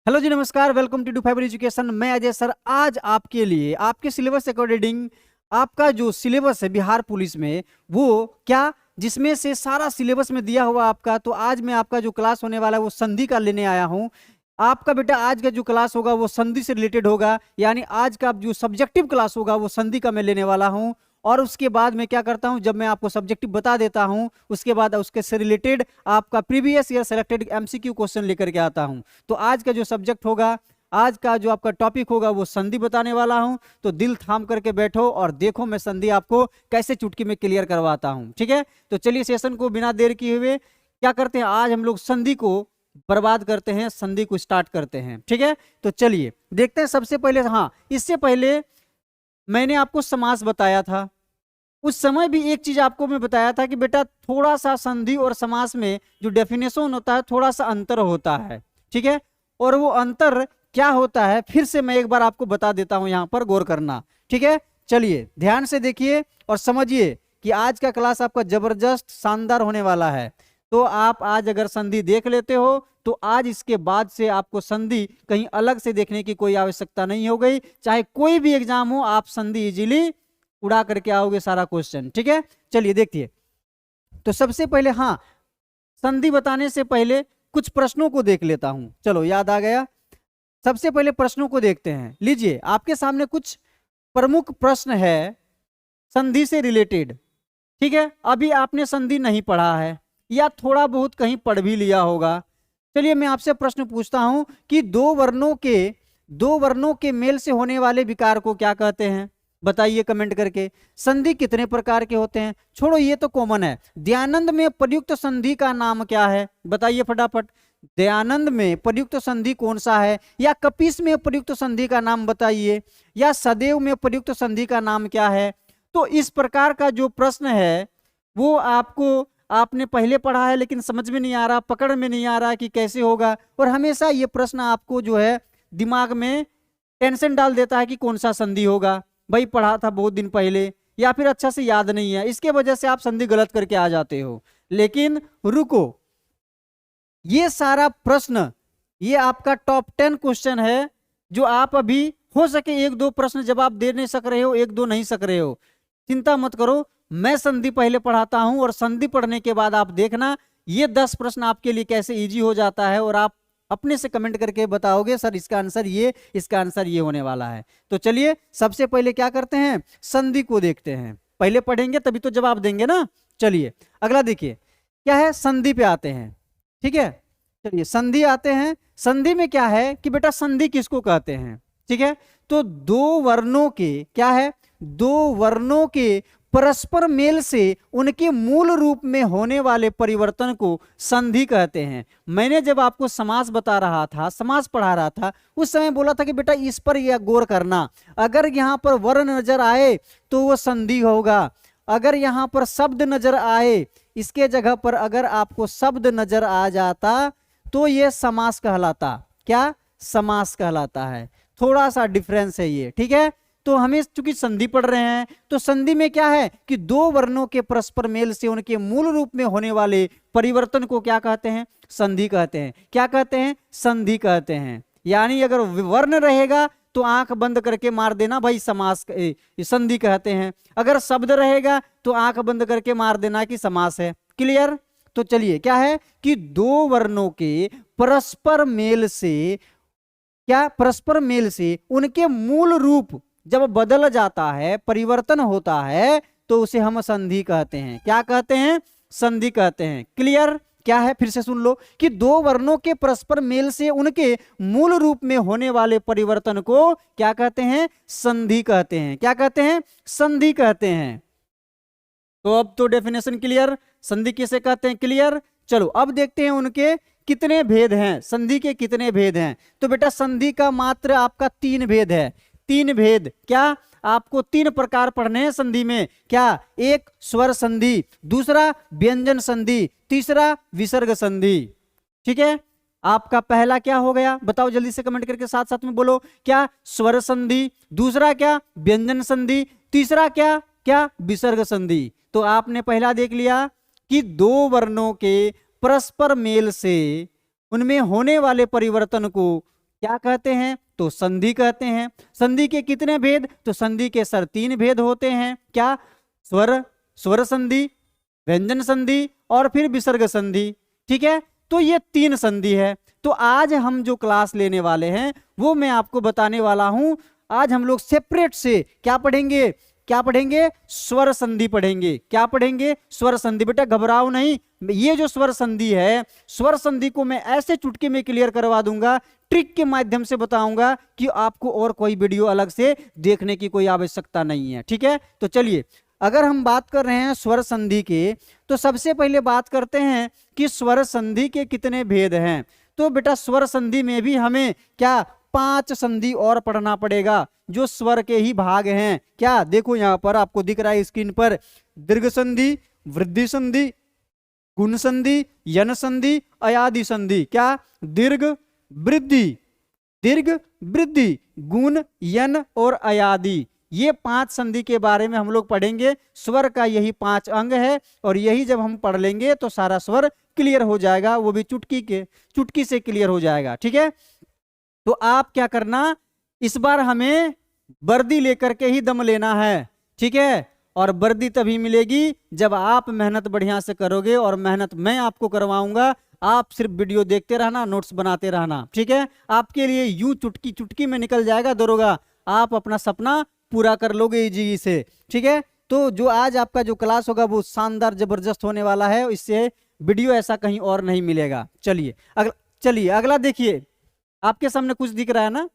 Hello जी, नमस्कार। Welcome to Fiber Education. मैं अजय सर आज आपके लिए आपके सिलेबस अकॉर्डिंग आपका जो सिलेबस है बिहार पुलिस में वो क्या जिसमें से सारा सिलेबस में दिया हुआ आपका, तो आज मैं आपका जो क्लास होने वाला है वो संधि का लेने आया हूँ। आपका बेटा आज का जो क्लास होगा वो संधि से रिलेटेड होगा, यानी आज का जो सब्जेक्टिव क्लास होगा वो संधि का मैं लेने वाला हूँ। और उसके बाद मैं क्या करता हूं, जब मैं आपको सब्जेक्टिव बता देता हूं उसके बाद उसके से रिलेटेड आपका previous year selected MCQ question लेकर के आता हूं। तो आज का जो सब्जेक्ट होगा, आज का जो आपका टॉपिक होगा वो संधि बताने वाला हूं। तो दिल थाम करके बैठो और देखो मैं संधि आपको कैसे चुटकी में क्लियर करवाता हूं। ठीक है, तो चलिए सेशन को बिना देर किए हुए क्या करते हैं, आज हम लोग संधि को बर्बाद करते हैं, संधि को स्टार्ट करते हैं। ठीक है, तो चलिए देखते हैं। सबसे पहले हाँ, इससे पहले मैंने आपको समास बताया था। उस समय भी एक चीज आपको मैं बताया था कि बेटा थोड़ा सा संधि और समास में जो डेफिनेशन होता है थोड़ा सा अंतर होता है। ठीक है, और वो अंतर क्या होता है फिर से मैं एक बार आपको बता देता हूं, यहां पर गौर करना। ठीक है, चलिए ध्यान से देखिए और समझिए कि आज का क्लास आपका जबरदस्त शानदार होने वाला है। तो आप आज अगर संधि देख लेते हो तो आज इसके बाद से आपको संधि कहीं अलग से देखने की कोई आवश्यकता नहीं हो गई। चाहे कोई भी एग्जाम हो आप संधि इजीली उड़ा करके आओगे सारा क्वेश्चन। ठीक है, चलिए देखिए। तो सबसे पहले हाँ, संधि बताने से पहले कुछ प्रश्नों को देख लेता हूं। चलो याद आ गया, सबसे पहले प्रश्नों को देखते हैं। लीजिए आपके सामने कुछ प्रमुख प्रश्न है संधि से रिलेटेड। ठीक है, अभी आपने संधि नहीं पढ़ा है या थोड़ा बहुत कहीं पढ़ भी लिया होगा। चलिए मैं आपसे प्रश्न पूछता हूं कि दो वर्णों के मेल से होने वाले विकार को क्या कहते हैं, बताइए कमेंट करके। संधि कितने प्रकार के होते हैं, छोड़ो ये तो कॉमन है। दयानंद में प्रयुक्त संधि का नाम क्या है, बताइए फटाफट। दयानंद में प्रयुक्त संधि कौन सा है, या कपीस में प्रयुक्त संधि का नाम बताइए, या सदैव में प्रयुक्त संधि का नाम क्या है। तो इस प्रकार का जो प्रश्न है वो आपने पहले पढ़ा है लेकिन समझ में नहीं आ रहा, पकड़ में नहीं आ रहा कि कैसे होगा। और हमेशा ये प्रश्न आपको जो है दिमाग में टेंशन डाल देता है कि कौन सा संधि होगा, भाई पढ़ा था बहुत दिन पहले या फिर अच्छा से याद नहीं है, इसके वजह से आप संधि गलत करके आ जाते हो। लेकिन रुको, ये सारा प्रश्न ये आपका टॉप 10 क्वेश्चन है जो आप अभी हो सके एक दो प्रश्न जवाब दे नहीं सक रहे हो, एक दो नहीं सक रहे हो, चिंता मत करो। मैं संधि पहले पढ़ाता हूं और संधि पढ़ने के बाद आप देखना ये 10 प्रश्न आपके लिए कैसे इजी हो जाता है और आप अपने से कमेंट करके बताओगे सर इसका आंसर ये, इसका आंसर ये होने वाला है। तो चलिए सबसे पहले क्या करते हैं, संधि को देखते हैं। पहले पढ़ेंगे तभी तो जवाब देंगे ना। चलिए अगला देखिए क्या है, संधि पे आते हैं। ठीक है, चलिए संधि आते हैं। संधि में क्या है कि बेटा संधि किसको कहते हैं। ठीक है, तो दो वर्णों के क्या है, दो वर्णों के परस्पर मेल से उनके मूल रूप में होने वाले परिवर्तन को संधि कहते हैं। मैंने जब आपको समास बता रहा था, समास पढ़ा रहा था, उस समय बोला था कि बेटा इस पर यह गौर करना, अगर यहां पर वर्ण नजर आए तो वो संधि होगा, अगर यहां पर शब्द नजर आए इसके जगह पर अगर आपको शब्द नजर आ जाता तो ये समास कहलाता। क्या, समास कहलाता है। थोड़ा सा डिफरेंस है ये। ठीक है, तो हमें चूंकि संधि पढ़ रहे हैं तो संधि में क्या है कि दो वर्णों के परस्पर मेल से उनके मूल रूप में होने वाले परिवर्तन को क्या कहते हैं, संधि कहते हैं। क्या कहते हैं, संधि कहते हैं। यानी अगर वर्ण रहेगा तो आंख बंद करके मार देना भाई समास संधि कहते हैं, अगर शब्द रहेगा तो आंख बंद करके मार देना कि समास है। क्लियर। तो चलिए क्या है कि दो वर्णों के परस्पर मेल से, क्या, परस्पर मेल से उनके मूल रूप जब बदल जाता है, परिवर्तन होता है, तो उसे हम संधि कहते हैं। क्या कहते हैं, संधि कहते हैं। क्लियर। क्या है, फिर से सुन लो कि दो वर्णों के परस्पर मेल से उनके मूल रूप में होने वाले परिवर्तन को क्या कहते हैं, संधि कहते हैं। क्या कहते हैं, संधि कहते हैं। तो अब तो डेफिनेशन क्लियर, संधि किसे कहते हैं, क्लियर। चलो अब देखते हैं उनके कितने भेद हैं, संधि के कितने भेद हैं। तो बेटा संधि का मात्र आपका 3 भेद है। 3 भेद, क्या, आपको 3 प्रकार पढ़ने हैं संधि में। क्या, एक स्वर संधि, दूसरा व्यंजन संधि, तीसरा विसर्ग संधि। ठीक है, आपका पहला क्या हो गया बताओ जल्दी से कमेंट करके साथ साथ में बोलो। क्या, स्वर संधि, दूसरा क्या, व्यंजन संधि, तीसरा क्या, क्या, विसर्ग संधि। तो आपने पहला देख लिया कि दो वर्णों के परस्पर मेल से उनमें होने वाले परिवर्तन को क्या कहते हैं? तो संधि कहते हैं। संधि के कितने भेद? तो संधि के सर 3 भेद होते हैं। क्या? स्वर संधि, व्यंजन संधि और फिर विसर्ग संधि। ठीक है, तो ये 3 संधि है। तो आज हम जो क्लास लेने वाले हैं वो मैं आपको बताने वाला हूं। आज हम लोग सेपरेट से क्या पढ़ेंगे? क्या पढ़ेंगे? स्वर संधि पढ़ेंगे। क्या पढ़ेंगे? स्वर संधि। बेटा घबराओ नहीं, ये जो स्वर संधि है, स्वर संधि को मैं ऐसे चुटकी में क्लियर करवा दूंगा, ट्रिक के माध्यम से बताऊंगा कि आपको और कोई वीडियो अलग से देखने की कोई आवश्यकता नहीं है। ठीक है, तो चलिए, अगर हम बात कर रहे हैं स्वर संधि के, तो सबसे पहले बात करते हैं कि स्वर संधि के कितने भेद हैं। तो बेटा स्वर संधि में भी हमें क्या 5 संधि और पढ़ना पड़ेगा, जो स्वर के ही भाग हैं। क्या? देखो यहां पर आपको दिख रहा है स्क्रीन पर, दीर्घ संधि, वृद्धि संधि, गुण संधि, यन संधि, अयादि संधि। क्या? दीर्घ, वृद्धि, दीर्घ, वृद्धि, गुण, यन और अयादि। ये 5 संधि के बारे में हम लोग पढ़ेंगे। स्वर का यही 5 अंग है और यही जब हम पढ़ लेंगे तो सारा स्वर क्लियर हो जाएगा, वो भी चुटकी से क्लियर हो जाएगा। ठीक है, तो आप क्या करना, इस बार हमें वर्दी लेकर के ही दम लेना है। ठीक है, और वर्दी तभी मिलेगी जब आप मेहनत बढ़िया से करोगे, और मेहनत मैं आपको करवाऊंगा। आप सिर्फ वीडियो देखते रहना, नोट्स बनाते रहना। ठीक है, आपके लिए यूं चुटकी चुटकी में निकल जाएगा दरोगा, आप अपना सपना पूरा कर लोगे इजी से। ठीक है, तो जो आज आपका जो क्लास होगा वो शानदार जबरदस्त होने वाला है, इससे वीडियो ऐसा कहीं और नहीं मिलेगा। चलिए अगला देखिए, आपके सामने कुछ दिख रहा है ना,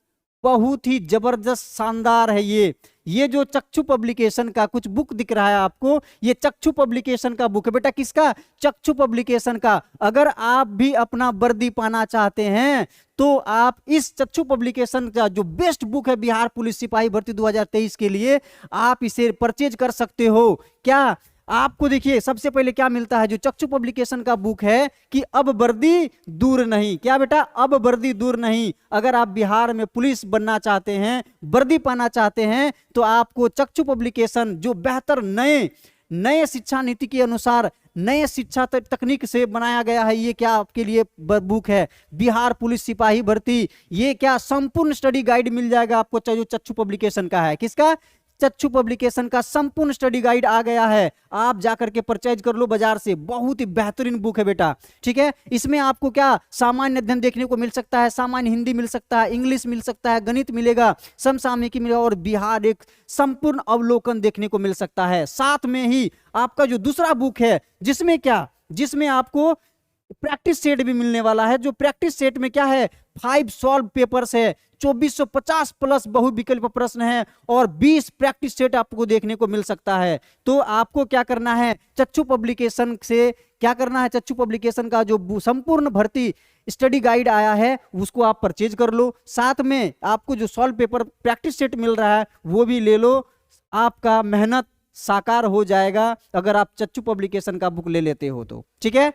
बहुत ही जबरदस्त शानदार है ये जो चक्षु पब्लिकेशन का कुछ बुक दिख रहा है आपको, ये चक्षु पब्लिकेशन का बुक है। बेटा किसका? चक्षु पब्लिकेशन का। अगर आप भी अपना वर्दी पाना चाहते हैं तो आप इस चक्षु पब्लिकेशन का जो बेस्ट बुक है बिहार पुलिस सिपाही भर्ती 2023 के लिए, आप इसे परचेज कर सकते हो। क्या? आपको देखिए सबसे पहले क्या मिलता है, जो चक्षु पब्लिकेशन का बुक है, कि अब वर्दी दूर नहीं। क्या बेटा? अब वर्दी दूर नहीं। अगर आप बिहार में पुलिस बनना चाहते हैं, वर्दी पाना चाहते हैं, तो आपको चक्षु पब्लिकेशन जो बेहतर नए शिक्षा नीति के अनुसार नए शिक्षा तकनीक से बनाया गया है, ये क्या आपके लिए बुक है, बिहार पुलिस सिपाही भर्ती। ये क्या संपूर्ण स्टडी गाइड मिल जाएगा आपको, जो चक्षु पब्लिकेशन का है। किसका? चक्षु पब्लिकेशन का संपूर्ण स्टडी गाइड आ गया है। आप जाकर के परचेज कर लो बाजार से, बहुत ही बेहतरीन बुक है बेटा। ठीक है, इसमें आपको क्या सामान्य अध्ययन देखने को मिल सकता है, सामान्य हिंदी मिल सकता है, इंग्लिश मिल सकता है, गणित मिलेगा, समसामयिकी मिलेगा, और बिहार एक संपूर्ण अवलोकन देखने को मिल सकता है। साथ में ही आपका जो दूसरा बुक है, जिसमें आपको प्रैक्टिस सेट भी मिलने वाला है। जो प्रैक्टिस सेट में क्या है, 5 सॉल्व पेपर्स है, 2450 प्लस बहुविकल्प प्रश्न है, और 20 प्रैक्टिस सेट आपको देखने को मिल सकता है। तो आपको क्या करना है, चक्षु पब्लिकेशन से क्या करना है, चक्षु पब्लिकेशन का जो संपूर्ण भर्ती स्टडी गाइड आया है उसको आप परचेज कर लो। साथ में आपको जो सॉल्व पेपर प्रैक्टिस सेट मिल रहा है वो भी ले लो। आपका मेहनत साकार हो जाएगा अगर आप चक्षु पब्लिकेशन का बुक ले लेते हो तो। ठीक है,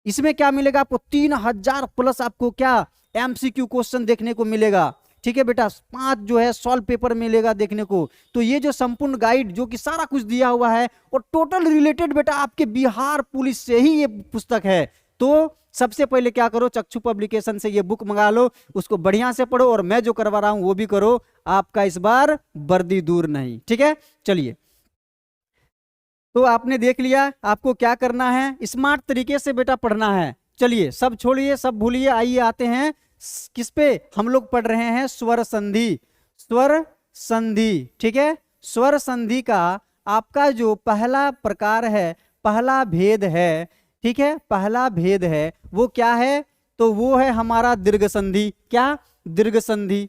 इसमें क्या मिलेगा आपको, 3000 प्लस आपको क्या एमसीक्यू क्वेश्चन देखने को मिलेगा। ठीक है बेटा, 5 जो है सॉल्व पेपर मिलेगा देखने को। तो ये जो संपूर्ण गाइड जो कि सारा कुछ दिया हुआ है और टोटल रिलेटेड बेटा आपके बिहार पुलिस से ही ये पुस्तक है। तो सबसे पहले क्या करो, चक्षु पब्लिकेशन से ये बुक मंगा लो, उसको बढ़िया से पढ़ो, और मैं जो करवा रहा हूं वो भी करो। आपका इस बार वर्दी दूर नहीं। ठीक है, चलिए, तो आपने देख लिया आपको क्या करना है, स्मार्ट तरीके से बेटा पढ़ना है। चलिए सब छोड़िए, सब भूलिए, आइए आते हैं किस पे, हम लोग पढ़ रहे हैं स्वर संधि। स्वर संधि, ठीक है, स्वर संधि का आपका जो पहला प्रकार है, पहला भेद है, ठीक है, पहला भेद है वो क्या है, तो वो है हमारा दीर्घ संधि। क्या? दीर्घ संधि।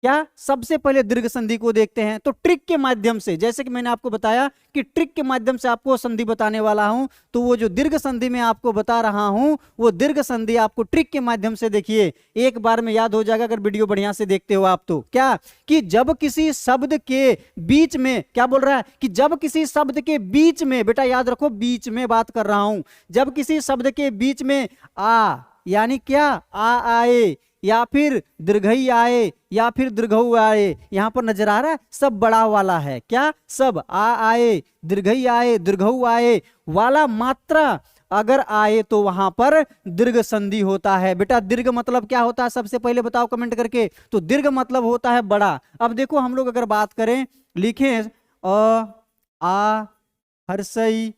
क्या? सबसे पहले दीर्घ संधि को देखते हैं। तो ट्रिक के माध्यम से, जैसे कि मैंने आपको बताया कि ट्रिक के माध्यम से आपको संधि बताने वाला हूं, तो वो जो दीर्घ संधि में आपको बता रहा हूं वो दीर्घ संधि आपको ट्रिक के माध्यम से देखिए, एक बार में याद हो जाएगा अगर वीडियो बढ़िया से देखते हो आप। तो क्या कि जब किसी शब्द के बीच में, क्या बोल रहा है कि जब किसी शब्द के बीच में, बेटा याद रखो बीच में बात कर रहा हूं, जब किसी शब्द के बीच में आ यानी क्या आ आए, या फिर दीर्घई आए, या फिर दीर्घऊ आए, यहां पर नजर आ रहा है सब बड़ा वाला है। क्या? सब आ आए, दीर्घई आए, दीर्घऊ आए वाला मात्रा अगर आए तो वहां पर दीर्घ संधि होता है। बेटा दीर्घ मतलब क्या होता है सबसे पहले बताओ कमेंट करके। तो दीर्घ मतलब होता है बड़ा। अब देखो हम लोग अगर बात करें, लिखें अ आ हर्षई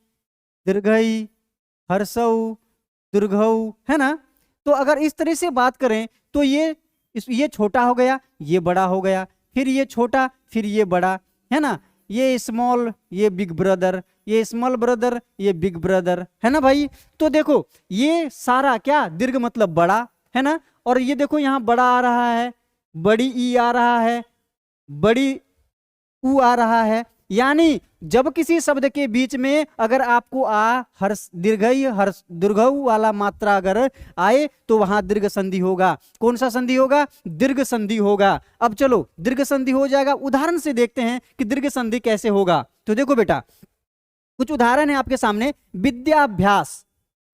दीर्घई हर्षऊ दीर्घऊ, है ना। तो अगर इस तरह से बात करें तो ये छोटा हो गया, ये बड़ा हो गया, फिर ये छोटा, फिर ये बड़ा, है ना। ये स्मॉल, ये बिग ब्रदर, ये स्मॉल ब्रदर, ये बिग ब्रदर, है ना भाई। तो देखो ये सारा क्या दीर्घ मतलब बड़ा, है ना। और ये देखो यहाँ बड़ा आ रहा है, बड़ी ई आ रहा है, बड़ी ऊ आ रहा है। यानी जब किसी शब्द के बीच में अगर आपको आ हर्ष दीर्घई हर्ष दीर्घऊ वाला मात्रा अगर आए तो वहां दीर्घ संधि होगा। कौन सा संधि होगा? दीर्घ संधि होगा। अब चलो दीर्घ संधि हो जाएगा, उदाहरण से देखते हैं कि दीर्घ संधि कैसे होगा। तो देखो बेटा कुछ उदाहरण है आपके सामने। विद्याभ्यास,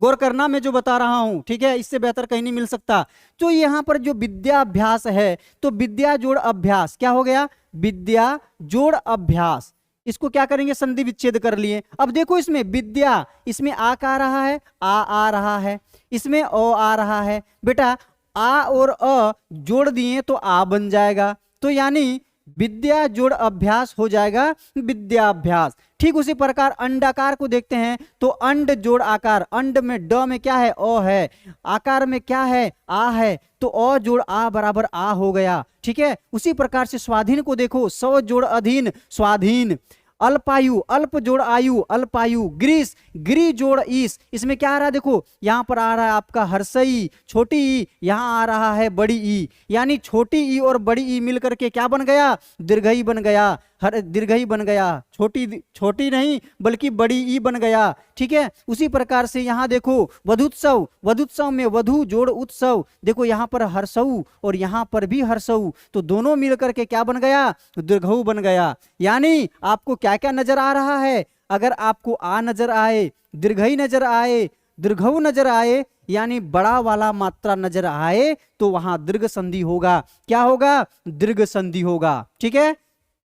गौर करना मैं जो बता रहा हूं, ठीक है, इससे बेहतर कहीं नहीं मिल सकता। तो यहां पर जो विद्याभ्यास है, तो विद्या जोड़ अभ्यास क्या हो गया? विद्या जोड़ अभ्यास। इसको क्या करेंगे? संधि विच्छेद कर लिए। अब देखो इसमें विद्या, इसमें आ का आ रहा है, आ रहा है, इसमें ओ आ रहा है। बेटा आ और अ जोड़ दिए तो आ बन जाएगा, तो यानी विद्या जोड़ अभ्यास हो जाएगा विद्याभ्यास। ठीक उसी प्रकार अंडाकार को देखते हैं, तो अंड जोड़ आकार, अंड में ड में क्या है? ओ है, आकार में क्या है? आ है, तो ओ जोड़ आ बराबर आ हो गया। ठीक है, उसी प्रकार से स्वाधीन को देखो, सौ जोड़ अधीन स्वाधीन। अल्पायु, अल्प जोड़ आयु अल्पायु। ग्रीस, ग्री जोड़ ईस, इसमें क्या आ रहा है? देखो यहां पर आ रहा है आपका हर्षई, छोटी ई, यहां आ रहा है बड़ी ई, यानी छोटी ई और बड़ी ई मिलकर के क्या बन गया? दीर्घई बन गया, हर दीर्घई बन गया, छोटी नहीं बल्कि बड़ी ई बन गया। ठीक है, उसी प्रकार से यहां देखो वधुत्सव, वधुत्सव में वधु जोड़ उत्सव, देखो यहां पर हर्षऊ और यहां पर भी हर्षऊ, तो दोनों मिलकर के क्या बन गया? दीर्घऊ बन गया। यानी आपको क्या क्या नजर आ रहा है? अगर आपको आ नजर आए, दीर्घई नजर आए, दीर्घऊ नजर आए, यानी बड़ा वाला मात्रा नजर आए, तो वहां दीर्घ संधि होगा। क्या होगा? दीर्घ संधि होगा। ठीक है,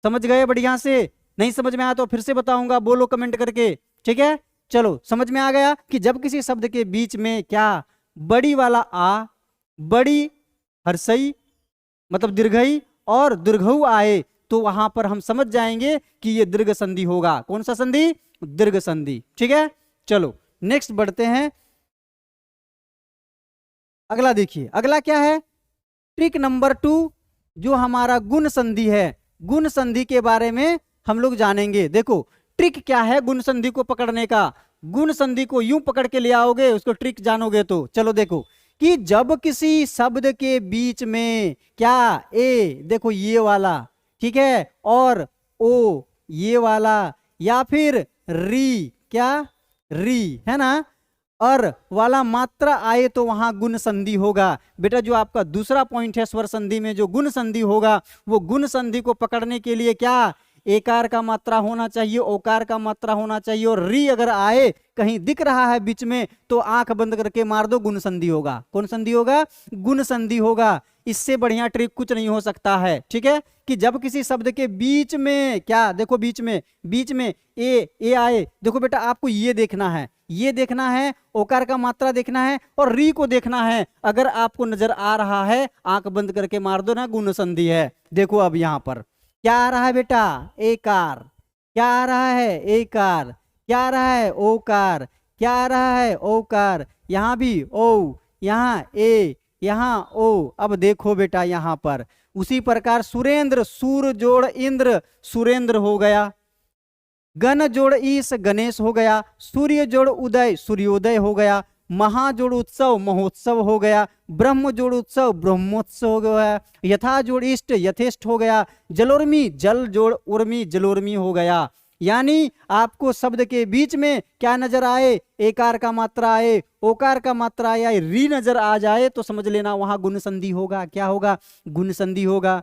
समझ गए बढ़िया से? नहीं समझ में आया तो फिर से बताऊंगा, बोलो कमेंट करके। ठीक है, चलो समझ में आ गया कि जब किसी शब्द के बीच में क्या बड़ी वाला आ, बड़ी हर्षई मतलब दीर्घई और दीर्घऊ आए, तो वहां पर हम समझ जाएंगे कि ये दीर्घ संधि होगा। कौन सा संधि? दीर्घ संधि। ठीक है, चलो नेक्स्ट बढ़ते हैं। अगला देखिए, अगला क्या है? ट्रिक नंबर 2, जो हमारा गुण संधि है। गुण संधि के बारे में हम लोग जानेंगे। देखो ट्रिक क्या है गुण संधि को पकड़ने का। गुण संधि को यूं पकड़ के ले आओगे, उसको ट्रिक जानोगे तो। चलो देखो कि जब किसी शब्द के बीच में क्या ए, देखो ये वाला, ठीक है, और ओ ये वाला, या फिर री, क्या री, है ना, अर वाला मात्रा आए तो वहां गुण संधि होगा। बेटा जो आपका दूसरा पॉइंट है स्वर संधि में, जो गुण संधि होगा, वो गुण संधि को पकड़ने के लिए क्या एकार का मात्रा होना चाहिए, ओकार का मात्रा होना चाहिए, और री अगर आए कहीं दिख रहा है बीच में तो आंख बंद करके मार दो, गुण संधि होगा। कौन संधि होगा? गुण संधि होगा। इससे बढ़िया ट्रिक कुछ नहीं हो सकता है। ठीक है, कि जब किसी शब्द के बीच में क्या, देखो बीच में ए आए, देखो बेटा आपको ये देखना है, ये देखना है, ओकार का मात्रा देखना है और री को देखना है। अगर आपको नजर आ रहा है आंख बंद करके मार दो ना, गुण संधि है। देखो अब यहां पर क्या आ रहा है बेटा? एकार। क्या आ रहा है? एकार। क्या आ रहा है? ओकार। क्या आ रहा है? ओकार। यहां भी ओ, यहां ए, यहां ओ। अब देखो बेटा यहां पर उसी प्रकार सुरेंद्र, सूर जोड़ इंद्र, सुरेंद्र हो गया। गण जोड़ ईश, गणेश हो गया। सूर्य जोड़ उदय, सूर्योदय हो गया। महा जोड़ उत्सव, महोत्सव हो गया। ब्रह्म जोड़ उत्सव, ब्रह्मोत्सव हो गया। यथा जोड़ इष्ट, यथेष्ट हो गया। जलोर्मी, जल जोड़ उर्मी, जलोर्मी हो गया। यानी आपको शब्द के बीच में क्या नजर आए? एकार का मात्रा आए, ओकार का मात्रा आए, री नजर आ जाए तो समझ लेना वहां गुण संधि होगा। क्या होगा? गुण संधि होगा।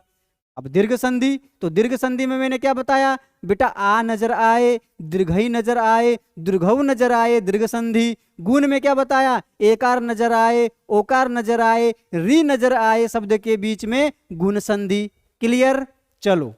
अब दीर्घ संधि, तो दीर्घ संधि में मैंने क्या बताया बेटा? आ नजर आए, दीर्घई नजर आए, दीर्घऊ नजर आए, दीर्घ संधि। गुण में क्या बताया? एकार नजर आए, ओकार नजर आए, री नजर आए, शब्द के बीच में गुण संधि। क्लियर? चलो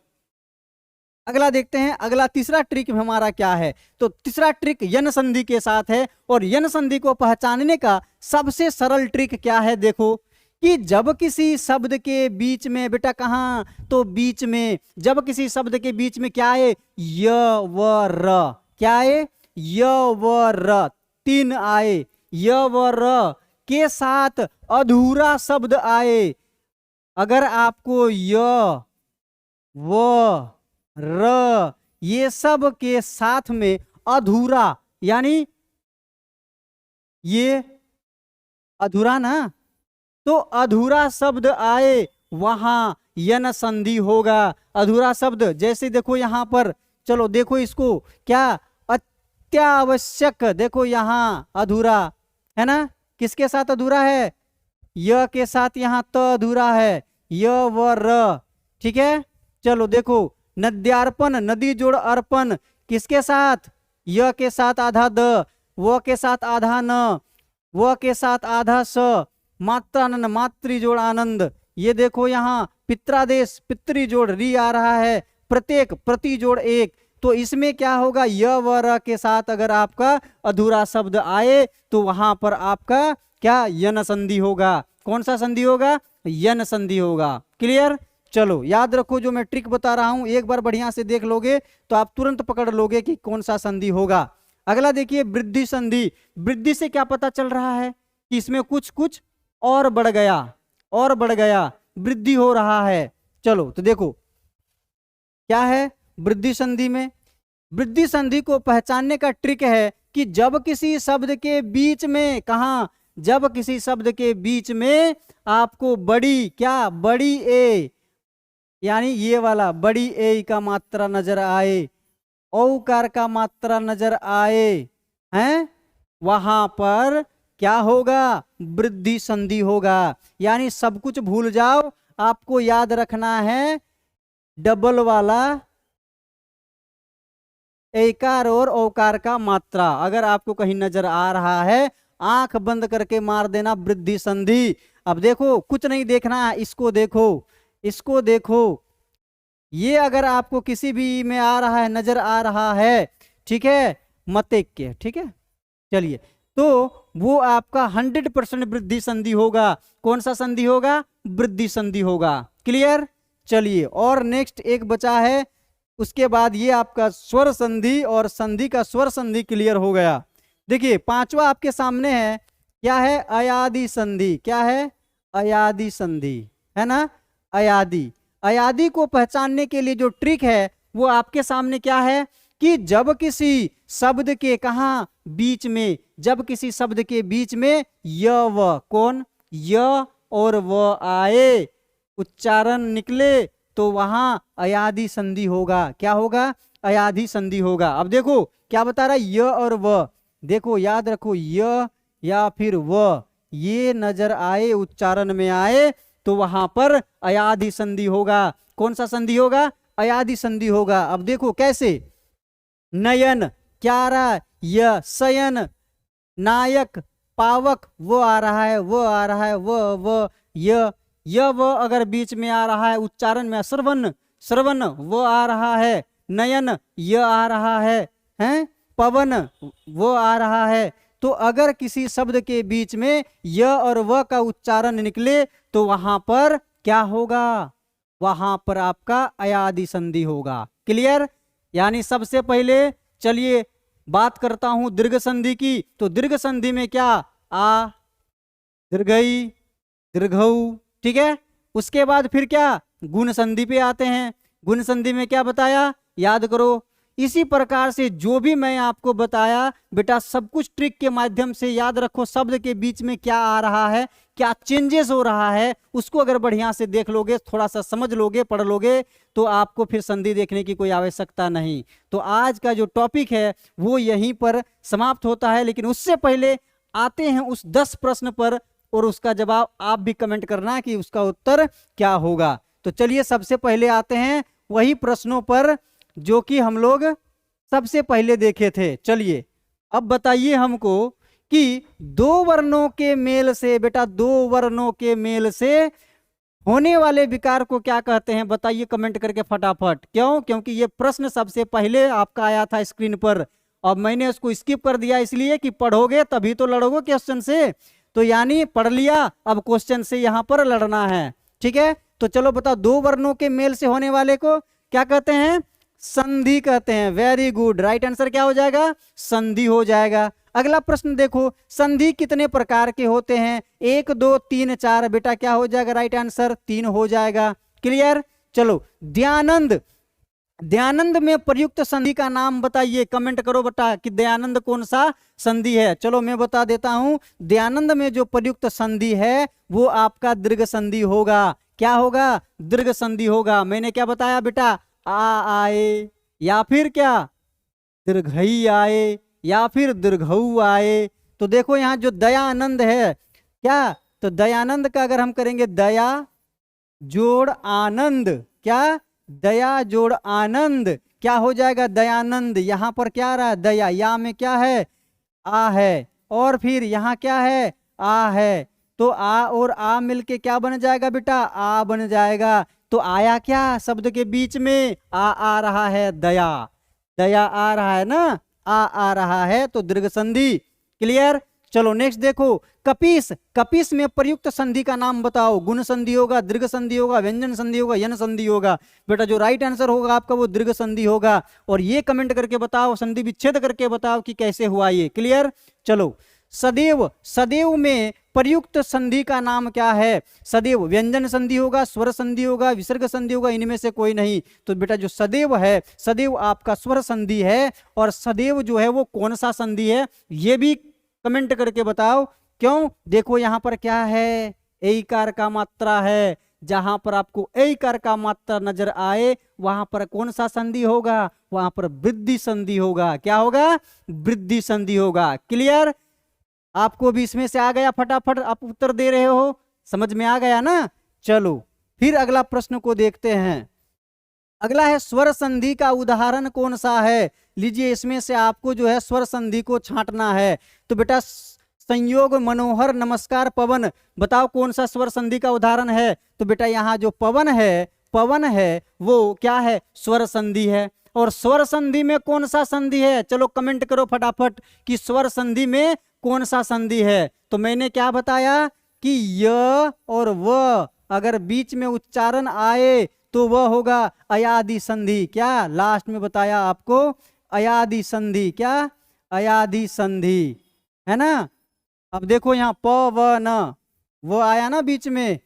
अगला देखते हैं, अगला तीसरा ट्रिक हमारा क्या है। तो तीसरा ट्रिक यन संधि के साथ है, और यन संधि को पहचानने का सबसे सरल ट्रिक क्या है, देखो कि जब किसी शब्द के बीच में, बेटा कहाँ, तो बीच में, जब किसी शब्द के बीच में क्या है, य व र, क्या है, य व र, तीन आए, य व र के साथ अधूरा शब्द आए, अगर आपको य व र ये सब के साथ में अधूरा, यानी ये अधूरा ना, तो अधूरा शब्द आए वहां यन संधि होगा। अधूरा शब्द जैसे देखो यहां पर, चलो देखो इसको, क्या, अत्यावश्यक, देखो यहां अधूरा है ना, किसके साथ अधूरा है, य के साथ, यहां त अधूरा है, य व र, ठीक है। चलो देखो नद्यार्पण, नदी जोड़ अर्पण, किसके साथ, य के साथ आधा द, व के साथ आधा न, व के साथ आधा स, मात्रानंद, मातृ जोड़ आनंद, ये देखो यहाँ पित्रादेश, पितृ जोड़ री आ रहा है, प्रत्येक, प्रति जोड़ एक, तो इसमें क्या होगा, य व र के साथ अगर आपका अधूरा शब्द आए तो वहां पर आपका क्या, यन संधि होगा। कौन सा संधि होगा, यन संधि होगा। क्लियर। चलो याद रखो, जो मैं ट्रिक बता रहा हूं एक बार बढ़िया से देख लोगे तो आप तुरंत पकड़ लोगे कि कौन सा संधि होगा। अगला देखिए वृद्धि संधि। वृद्धि से क्या पता चल रहा है कि इसमें कुछ कुछ और बढ़ गया, और बढ़ गया, वृद्धि हो रहा है। चलो तो देखो क्या है वृद्धि संधि में, वृद्धि संधि को पहचानने का ट्रिक है कि जब किसी शब्द के बीच में, कहा, जब किसी शब्द के बीच में आपको बड़ी, क्या, बड़ी ए, यानी ये वाला बड़ी ए का मात्रा नजर आए, औकार का मात्रा नजर आए, हैं, वहां पर क्या होगा, वृद्धि संधि होगा। यानी सब कुछ भूल जाओ, आपको याद रखना है डबल वाला एकार और औकार का मात्रा। अगर आपको कहीं नजर आ रहा है, आंख बंद करके मार देना वृद्धि संधि। अब देखो कुछ नहीं देखना है, इसको देखो, इसको देखो, ये अगर आपको किसी भी में आ रहा है, नजर आ रहा है, ठीक है, मत के, ठीक है। चलिए तो वो आपका 100% वृद्धि संधि होगा। कौन सा संधि होगा, वृद्धि संधि होगा। क्लियर। चलिए और नेक्स्ट एक बचा है, उसके बाद ये आपका स्वर संधि और संधि का स्वर संधि क्लियर हो गया। देखिए पांचवा आपके सामने है, क्या है, अयादि संधि। क्या है, अयादि संधि, है ना, अयादि। अयादि को पहचानने के लिए जो ट्रिक है वो आपके सामने क्या है कि जब किसी शब्द के, कहा, बीच में, जब किसी शब्द के बीच में य व, कौन, य और व आए, उच्चारण निकले, तो वहां अयादि संधि होगा। क्या होगा, अयादि संधि होगा। अब देखो क्या बता रहा है, य और व, देखो याद रखो, य या फिर व ये नजर आए, उच्चारण में आए, तो वहां पर अयादि संधि होगा। कौन सा संधि होगा, अयादि संधि होगा। अब देखो कैसे, नयन, क्या आ रहा है, य, शयन, नायक, पावक, वो आ रहा है, वो आ रहा है, वो य वो अगर बीच में आ रहा है, उच्चारण में, श्रवण, श्रवण वो आ रहा है, नयन य आ रहा है, हैं, पवन वो आ रहा है। तो अगर किसी शब्द के बीच में य और व का उच्चारण निकले तो वहां पर क्या होगा, वहां पर आपका अयादि संधि होगा। क्लियर। यानी सबसे पहले चलिए बात करता हूं दीर्घ संधि की। तो दीर्घ संधि में क्या, आ, दीर्घई, दीर्घऊ, ठीक है। उसके बाद फिर क्या, गुण संधि पे आते हैं। गुण संधि में क्या बताया, याद करो। इसी प्रकार से जो भी मैं आपको बताया बेटा, सब कुछ ट्रिक के माध्यम से याद रखो। शब्द के बीच में क्या आ रहा है, क्या चेंजेस हो रहा है, उसको अगर बढ़िया से देख लोगे, थोड़ा सा समझ लोगे, पढ़ लोगे, तो आपको फिर संधि देखने की कोई आवश्यकता नहीं। तो आज का जो टॉपिक है वो यहीं पर समाप्त होता है। लेकिन उससे पहले आते हैं उस 10 प्रश्न पर, और उसका जवाब आप भी कमेंट करना कि उसका उत्तर क्या होगा। तो चलिए सबसे पहले आते हैं वही प्रश्नों पर जो कि हम लोग सबसे पहले देखे थे। चलिए अब बताइए हमको कि दो वर्णों के मेल से, बेटा दो वर्णों के मेल से होने वाले विकार को क्या कहते हैं, बताइए कमेंट करके फटाफट। क्यों? क्योंकि ये प्रश्न सबसे पहले आपका आया था स्क्रीन पर, और मैंने उसको स्किप कर दिया इसलिए कि पढ़ोगे तभी तो लड़ोगे क्वेश्चन से। तो यानी पढ़ लिया, अब क्वेश्चन से यहां पर लड़ना है। ठीक है, तो चलो बताओ, दो वर्णों के मेल से होने वाले को क्या कहते हैं? संधि कहते हैं। वेरी गुड, राइट आंसर क्या हो जाएगा? संधि हो जाएगा। अगला प्रश्न देखो, संधि कितने प्रकार के होते हैं? 1 2 3 4, बेटा क्या हो जाएगा? राइट आंसर 3 हो जाएगा। क्लियर? चलो, दयानंद, दयानंद में प्रयुक्त संधि का नाम बताइए, कमेंट करो बेटा कि दयानंद कौन सा संधि है। चलो मैं बता देता हूं, दयानंद में जो प्रयुक्त संधि है वो आपका दीर्घ संधि होगा। क्या होगा? दीर्घ संधि होगा। मैंने क्या बताया बेटा? आए, या फिर क्या दीर्घई आए, या फिर दीर्घऊ आए। तो देखो यहाँ जो दयानंद है, क्या, तो दयानंद का अगर हम करेंगे दया जोड़ आनंद, क्या, दया जोड़ आनंद, क्या हो जाएगा? दयानंद। यहां पर क्या आ रहा है? दया, या में क्या है? आ है, और फिर यहाँ क्या है? आ है। तो आ और आ मिलके क्या बन जाएगा बेटा? आ बन जाएगा। तो आया क्या शब्द के बीच में? आ रहा है, दया, दया आ रहा है ना, आ रहा है, तो दीर्घ संधि। क्लियर? चलो नेक्स्ट देखो, कपीस, कपीस में प्रयुक्त संधि का नाम बताओ। गुण संधि होगा, दीर्घ संधि होगा, व्यंजन संधि होगा, यन संधि होगा। बेटा जो राइट आंसर होगा आपका वो दीर्घ संधि होगा। और ये कमेंट करके बताओ, संधि विच्छेद करके बताओ कि कैसे हुआ ये। क्लियर? चलो, सदैव, सदैव में प्रयुक्त संधि का नाम क्या है? सदैव व्यंजन संधि होगा, स्वर संधि होगा, विसर्ग संधि होगा, इनमें से कोई नहीं। तो बेटा जो सदैव है, सदैव आपका स्वर संधि है। और सदैव जो है वो कौन सा संधि है ये भी कमेंट करके बताओ। क्यों? देखो यहां पर क्या है? एकार का मात्रा है। जहां पर आपको एकार का मात्रा नजर आए वहां पर कौन सा संधि होगा? वहां पर वृद्धि संधि होगा। क्या होगा? वृद्धि संधि होगा। क्लियर? आपको भी इसमें से आ गया? फटाफट आप उत्तर दे रहे हो, समझ में आ गया ना? चलो फिर अगला प्रश्न को देखते हैं। अगला है स्वर संधि का उदाहरण कौन सा है? लीजिए, इसमें से आपको जो है स्वर संधि को छांटना है। तो बेटा संयोग, मनोहर, नमस्कार, पवन, बताओ कौन सा स्वर संधि का उदाहरण है? तो बेटा यहाँ जो पवन है, पवन है वो क्या है? स्वर संधि है। और स्वर संधि में कौन सा संधि है? चलो कमेंट करो फटाफट कि स्वर संधि में कौन सा संधि है। तो मैंने क्या बताया कि य और व अगर बीच में उच्चारण आए तो वह होगा अयादि संधि। क्या लास्ट में बताया आपको? अयादि संधि। क्या? अयादि संधि, है ना? अब देखो यहाँ प व न, वो आया ना बीच में,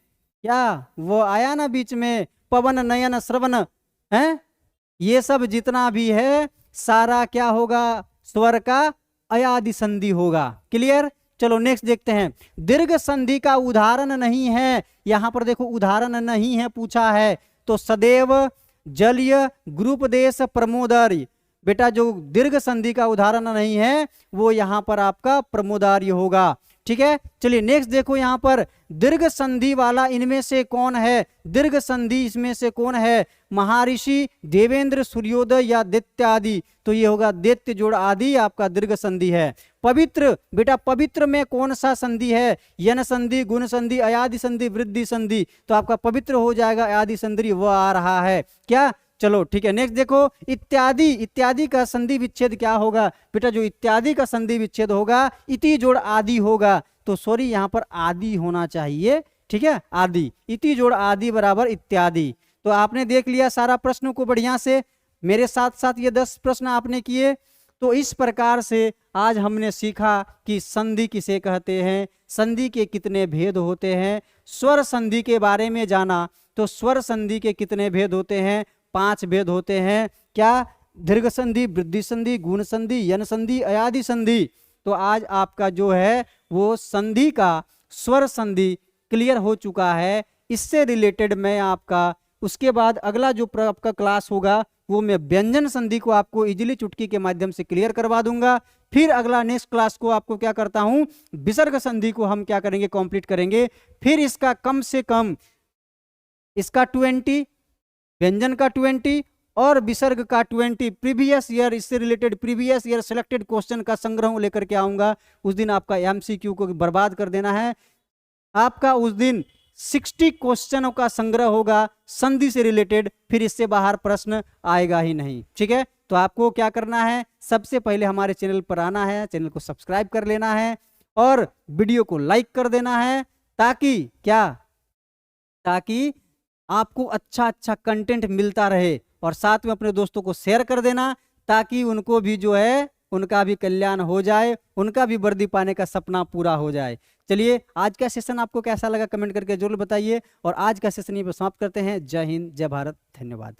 क्या वो आया ना बीच में? पवन, नयन, श्रवण, है, ये सब जितना भी है सारा क्या होगा? स्वर का अयादि संधि होगा। क्लियर? चलो नेक्स्ट देखते हैं। दीर्घ संधि का उदाहरण नहीं है, यहां पर देखो उदाहरण नहीं है पूछा है। तो सदैव, जलीय, ग्रुपदेश, प्रमोदर्य। बेटा जो दीर्घ संधि का उदाहरण नहीं है वो यहां पर आपका प्रमोदार्य होगा। ठीक है, चलिए नेक्स्ट देखो, यहां पर दीर्घ संधि वाला इनमें से कौन है? दीर्घ संधि इसमें से कौन है? महर्षि, देवेंद्र, सूर्योदय या दैत्य आदि। तो ये होगा दैत्य जोड़ आदि आपका दीर्घ संधि है। पवित्र, बेटा पवित्र में कौन सा संधि है? यन संधि, गुण संधि, अयादि संधि, वृद्धि संधि। तो आपका पवित्र हो जाएगा, अयादि संधि वह आ रहा है। क्या? चलो ठीक है, नेक्स्ट देखो, इत्यादि, इत्यादि का संधि विच्छेद क्या होगा? बेटा जो इत्यादि का संधि विच्छेद होगा इति जोड़ आदि होगा। तो सॉरी यहाँ पर आदि होना चाहिए। ठीक है, आदि, इति जोड़ आदि बराबर इत्यादि। तो आपने देख लिया सारा प्रश्नों को बढ़िया से, मेरे साथ साथ ये 10 प्रश्न आपने किए। तो इस प्रकार से आज हमने सीखा कि संधि किसे कहते हैं, संधि के कितने भेद होते हैं। स्वर संधि के बारे में जाना, तो स्वर संधि के कितने भेद होते हैं? 5 भेद होते हैं। क्या? दीर्घ संधि, वृद्धि संधि, गुण संधि, यन संधि, अयादि संधि। तो आज आपका जो है वो संधि का स्वर संधि क्लियर हो चुका है। इससे रिलेटेड मैं आपका उसके बाद अगला जो आपका क्लास होगा वो मैं व्यंजन संधि को आपको इजीली चुटकी के माध्यम से क्लियर करवा दूंगा। फिर अगला नेक्स्ट क्लास को आपको क्या करता हूं, विसर्ग संधि को हम क्या करेंगे, कंप्लीट करेंगे। फिर इसका कम से कम इसका 20, व्यंजन का 20 और विसर्ग का 20 प्रीवियस ईयर, इससे related previous year selected question का संग्रह लेकर के आऊंगा। उस दिन आपका एमसीक्यू को बर्बाद कर देना है। आपका उस दिन 60 क्वेश्चनों का संग्रह होगा संधि से रिलेटेड, फिर इससे बाहर प्रश्न आएगा ही नहीं। ठीक है, तो आपको क्या करना है, सबसे पहले हमारे चैनल पर आना है, चैनल को सब्सक्राइब कर लेना है और वीडियो को लाइक कर देना है, ताकि क्या, ताकि आपको अच्छा अच्छा कंटेंट मिलता रहे, और साथ में अपने दोस्तों को शेयर कर देना, ताकि उनको भी जो है उनका भी कल्याण हो जाए, उनका भी वर्दी पाने का सपना पूरा हो जाए। चलिए, आज का सेशन आपको कैसा लगा कमेंट करके जरूर बताइए, और आज का सेशन ये समाप्त करते हैं। जय हिंद, जय भारत, धन्यवाद।